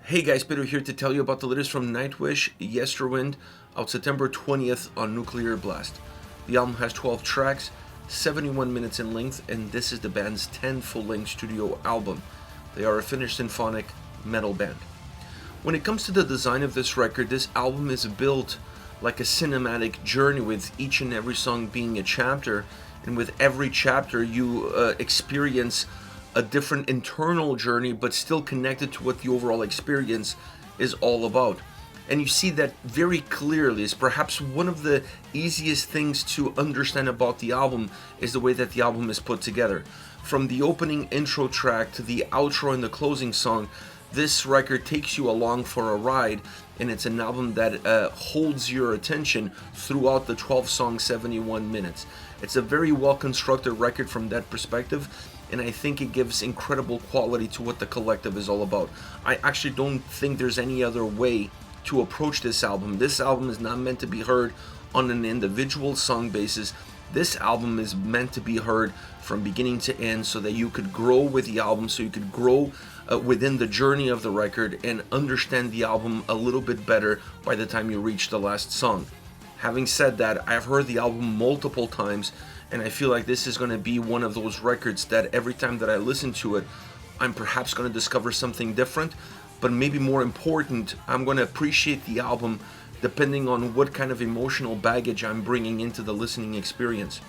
Hey guys, Peter here to tell you about the latest from Nightwish, Yesterwynde, out September 20th on Nuclear Blast. The album has 12 tracks, 71 minutes in length, and this is the band's 10th full-length studio album. They are a Finnish symphonic metal band. When it comes to the design of this record, this album is built like a cinematic journey, with each and every song being a chapter, and with every chapter you experience a different internal journey, but still connected to what the overall experience is all about. And you see that very clearly. It's perhaps one of the easiest things to understand about the album is the way that the album is put together. From the opening intro track to the outro and the closing song, this record takes you along for a ride, and it's an album that holds your attention throughout the 12-song 71 minutes. It's a very well-constructed record from that perspective, and I think it gives incredible quality to what the collective is all about. I actually don't think there's any other way to approach this album. This album is not meant to be heard on an individual song basis. This album is meant to be heard from beginning to end, so that you could grow with the album, so you could grow within the journey of the record and understand the album a little bit better by the time you reach the last song. Having said that, I've heard the album multiple times, and I feel like this is going to be one of those records that every time that I listen to it, I'm perhaps going to discover something different, but maybe more important, I'm going to appreciate the album depending on what kind of emotional baggage I'm bringing into the listening experience.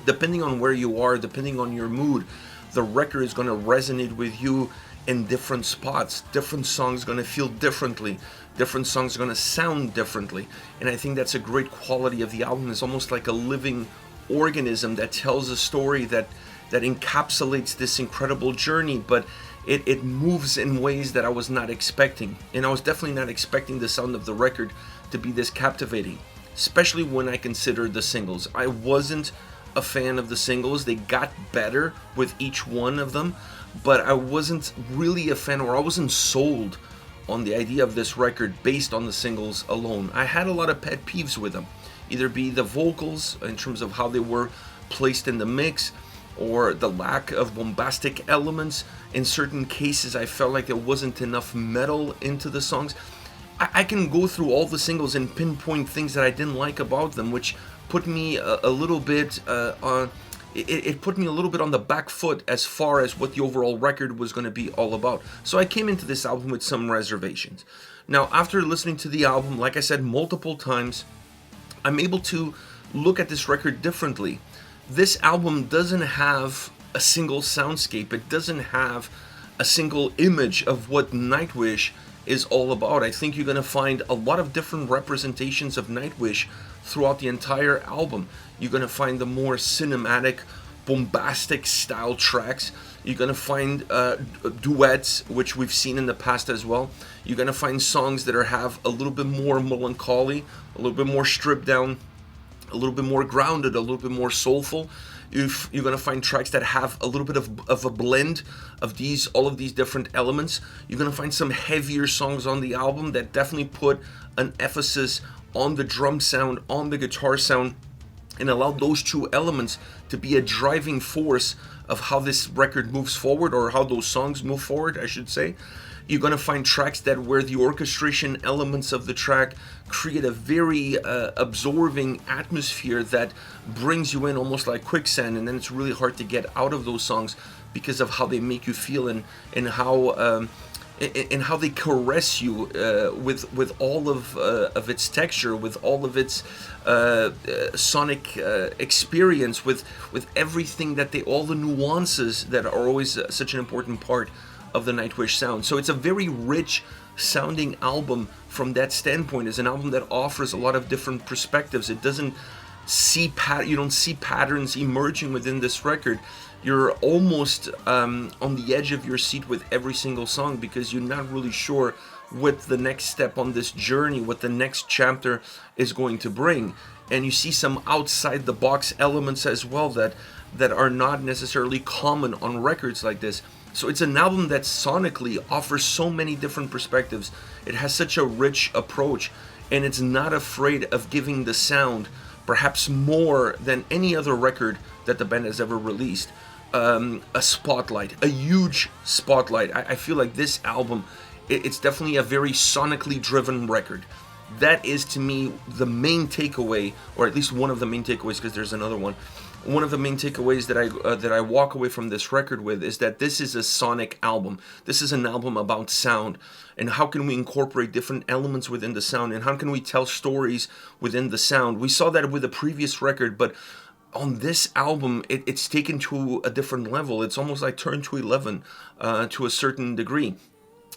Depending on where you are, depending on your mood, the record is going to resonate with you in different spots. Different songs are going to feel differently. Different songs are going to sound differently. And I think that's a great quality of the album. It's almost like a living organism that tells a story that encapsulates this incredible journey, but it moves in ways that I was not expecting. And I was definitely not expecting the sound of the record to be this captivating, especially when I consider the singles. I wasn't a fan of the singles. They got better with each one of them, but I wasn't really a fan, or I wasn't sold on the idea of this record based on the singles alone. I had a lot of pet peeves with them, either be the vocals in terms of how they were placed in the mix, or the lack of bombastic elements. In certain cases, I felt like there wasn't enough metal into the songs. I can go through all the singles and pinpoint things that I didn't like about them, which put me a little bit it put me a little bit on the back foot as far as what the overall record was going to be all about. So I came into this album with some reservations. Now, after listening to the album, like I said, multiple times, I'm able to look at this record differently. This album doesn't have a single soundscape. It doesn't have a single image of what Nightwish is all about. I think you're going to find a lot of different representations of Nightwish throughout the entire album. You're going to find the more cinematic, bombastic style tracks. You're going to find duets, which we've seen in the past as well. You're going to find songs that have a little bit more melancholy, a little bit more stripped down, a little bit more grounded, a little bit more soulful. You're going to find tracks that have a little bit of a blend of all of these different elements. You're going to find some heavier songs on the album that definitely put an emphasis on the drum sound, on the guitar sound, and allow those two elements to be a driving force of how this record moves forward, or how those songs move forward, I should say. You're going to find tracks where the orchestration elements of the track create a very absorbing atmosphere that brings you in almost like quicksand, and then it's really hard to get out of those songs because of how they make you feel, and how they caress you with all of its texture, with all of its sonic experience, with everything all the nuances that are always such an important part of the Nightwish sound. So it's a very rich sounding album from that standpoint. It's an album that offers a lot of different perspectives. It doesn't you don't see patterns emerging within this record. You're almost on the edge of your seat with every single song, because you're not really sure what the next step on this journey, what the next chapter is going to bring. And you see some outside the box elements as well that are not necessarily common on records like this. So it's an album that sonically offers so many different perspectives. It has such a rich approach, and it's not afraid of giving the sound perhaps more than any other record that the band has ever released. A spotlight, a huge spotlight. I feel like this album It's definitely a very sonically driven record. That is, to me, the main takeaway, or at least one of the main takeaways, because there's another one. One of the main takeaways that I walk away from this record with is that this is a sonic album. This is an album about sound, and how can we incorporate different elements within the sound, and how can we tell stories within the sound. We saw that with the previous record, but on this album, it's taken to a different level. It's almost like turned to 11 to a certain degree.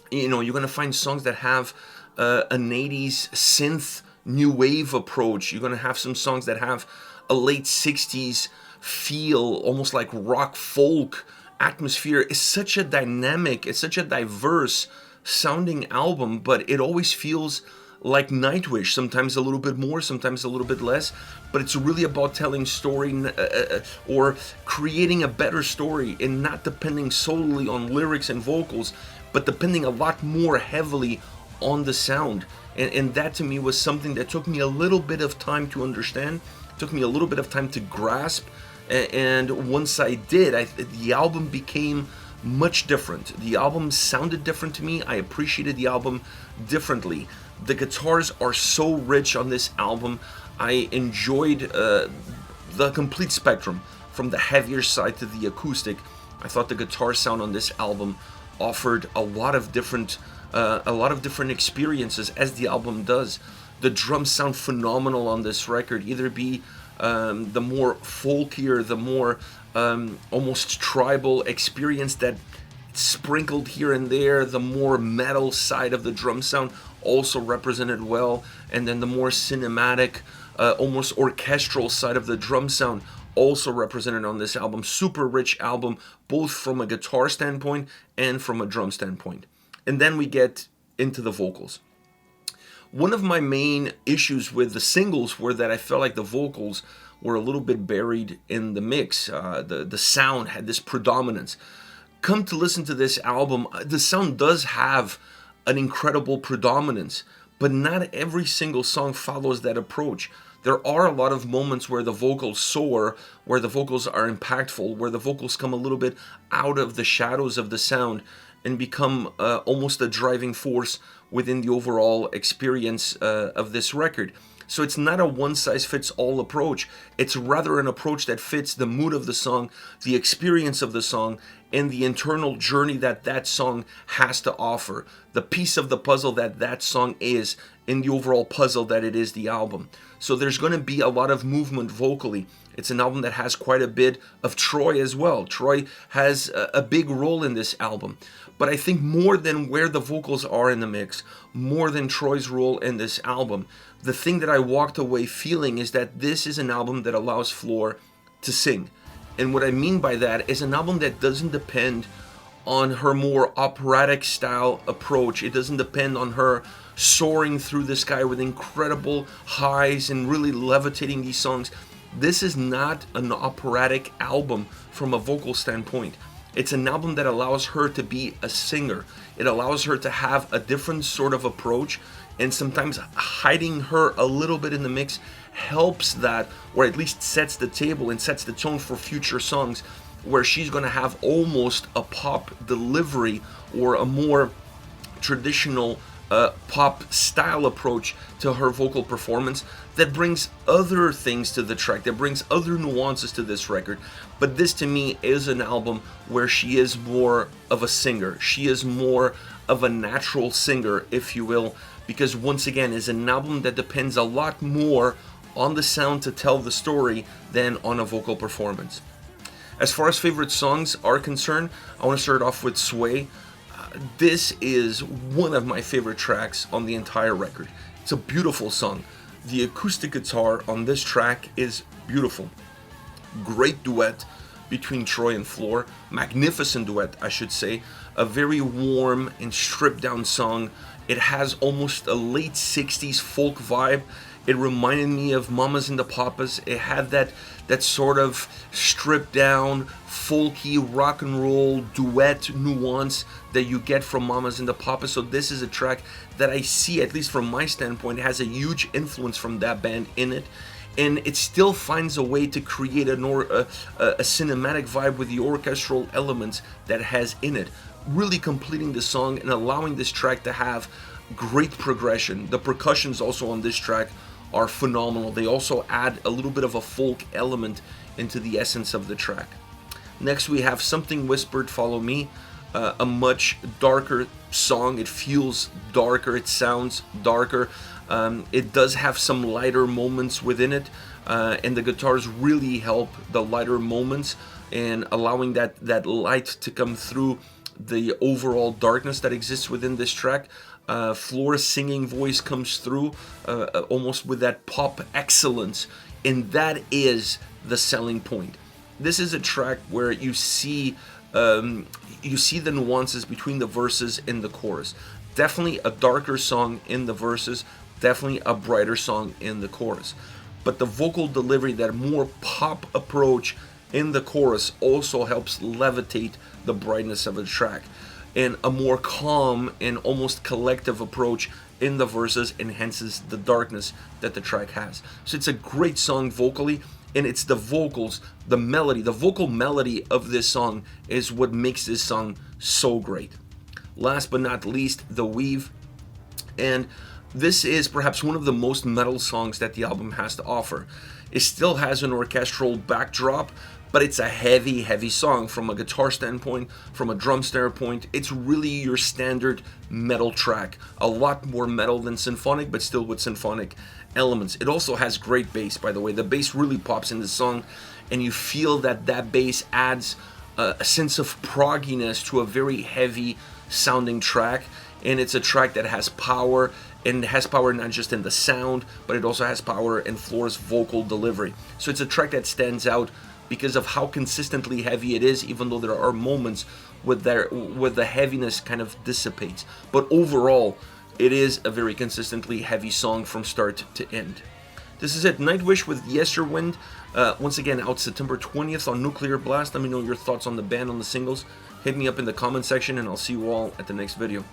You know, you're going to find songs that have an 80s synth new wave approach. You're going to have some songs that have a late 60s feel, almost like rock folk atmosphere. It's such a dynamic, it's such a diverse sounding album, but it always feels like Nightwish, sometimes a little bit more, sometimes a little bit less, but it's really about telling story or creating a better story, and not depending solely on lyrics and vocals, but depending a lot more heavily on the sound. And that to me was something that took me a little bit of time to understand, took me a little bit of time to grasp, and once I did, the album became much different. The album sounded different to me. I appreciated the album differently. The guitars are so rich on this album. I enjoyed the complete spectrum, from the heavier side to the acoustic. I thought the guitar sound on this album offered a lot of different experiences, as the album does. The drums sound phenomenal on this record, either be the more folkier, the more almost tribal experience that sprinkled here and there, the more metal side of the drum sound also represented well, and then the more cinematic, almost orchestral side of the drum sound also represented on this album. Super rich album, both from a guitar standpoint and from a drum standpoint. And then we get into the vocals. One of my main issues with the singles were that I felt like the vocals were a little bit buried in the mix. The sound had this predominance. Come to listen to this album, the sound does have an incredible predominance, but not every single song follows that approach. There are a lot of moments where the vocals soar, where the vocals are impactful, where the vocals come a little bit out of the shadows of the sound and become almost a driving force within the overall experience of this record. So it's not a one-size-fits-all approach. It's rather an approach that fits the mood of the song, the experience of the song, and the internal journey that that song has to offer. The piece of the puzzle that that song is in the overall puzzle that it is the album. So there's going to be a lot of movement vocally. It's an album that has quite a bit of Troy as well. Troy has a big role in this album. But I think more than where the vocals are in the mix, more than Troy's role in this album, the thing that I walked away feeling is that this is an album that allows Floor to sing. And what I mean by that is an album that doesn't depend on her more operatic style approach. It doesn't depend on her soaring through the sky with incredible highs and really levitating these songs. This is not an operatic album from a vocal standpoint. It's an album that allows her to be a singer. It allows her to have a different sort of approach, and sometimes hiding her a little bit in the mix helps that, or at least sets the table and sets the tone for future songs where she's going to have almost a pop delivery or a more traditional pop style approach to her vocal performance that brings other things to the track, that brings other nuances to this record. But this to me is an album where she is more of a singer. She is more of a natural singer, if you will, because once again, is an album that depends a lot more on the sound to tell the story than on a vocal performance. As far as favorite songs are concerned, I want to start off with Sway. This is one of my favorite tracks on the entire record. It's a beautiful song. The acoustic guitar on this track is beautiful. Great duet between Troy and Floor. Magnificent duet, I should say. A very warm and stripped down song. It has almost a late 60s folk vibe. It reminded me of Mamas and the Papas. It had that sort of stripped down, folky, rock and roll duet nuance that you get from Mamas and the Papas. So this is a track that I see, at least from my standpoint, has a huge influence from that band in it. And it still finds a way to create a cinematic vibe with the orchestral elements that it has in it. really completing the song and allowing this track to have great progression. The percussions also on this track are phenomenal. They also add a little bit of a folk element into the essence of the track. Next we have Something Whispered, Follow Me, a much darker song. It feels darker, it sounds darker. It does have some lighter moments within it, and the guitars really help the lighter moments and allowing that light to come through the overall darkness that exists within this track. Flora's singing voice comes through almost with that pop excellence, and that is the selling point. This is a track where you see the nuances between the verses and the chorus. Definitely a darker song in the verses, definitely a brighter song in the chorus. But the vocal delivery, that more pop approach in the chorus, also helps levitate the brightness of the track. And a more calm and almost collective approach in the verses enhances the darkness that the track has. So it's a great song vocally, and it's the vocals, the melody, the vocal melody of this song is what makes this song so great. Last but not least, The Weave. And this is perhaps one of the most metal songs that the album has to offer. It still has an orchestral backdrop, but it's a heavy, heavy song from a guitar standpoint, from a drum standpoint. It's really your standard metal track. A lot more metal than symphonic, but still with symphonic elements. It also has great bass, by the way. The bass really pops in the song, and you feel that bass adds a sense of progginess to a very heavy sounding track. And it's a track that has power, and has power not just in the sound, but it also has power in Flora's vocal delivery. So it's a track that stands out because of how consistently heavy it is, even though there are moments where the heaviness kind of dissipates. But overall, it is a very consistently heavy song from start to end. This is it, Nightwish with Yesterwynde. Once again, out September 20th on Nuclear Blast. Let me know your thoughts on the band, on the singles. Hit me up in the comment section, and I'll see you all at the next video.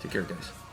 Take care, guys.